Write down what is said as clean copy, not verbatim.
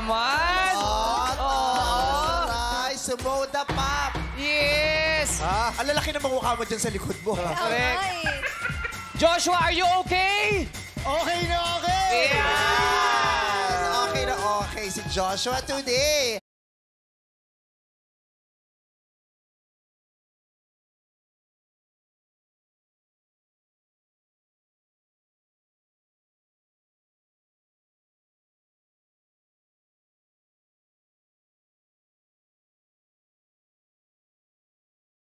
naman. Nice. Sumoda pop. Yes. Ang lalaki ng mukha mo dyan sa likod mo. Correct. Joshua, are you okay? Okay na okay. Yeah. Okay na okay si Joshua today.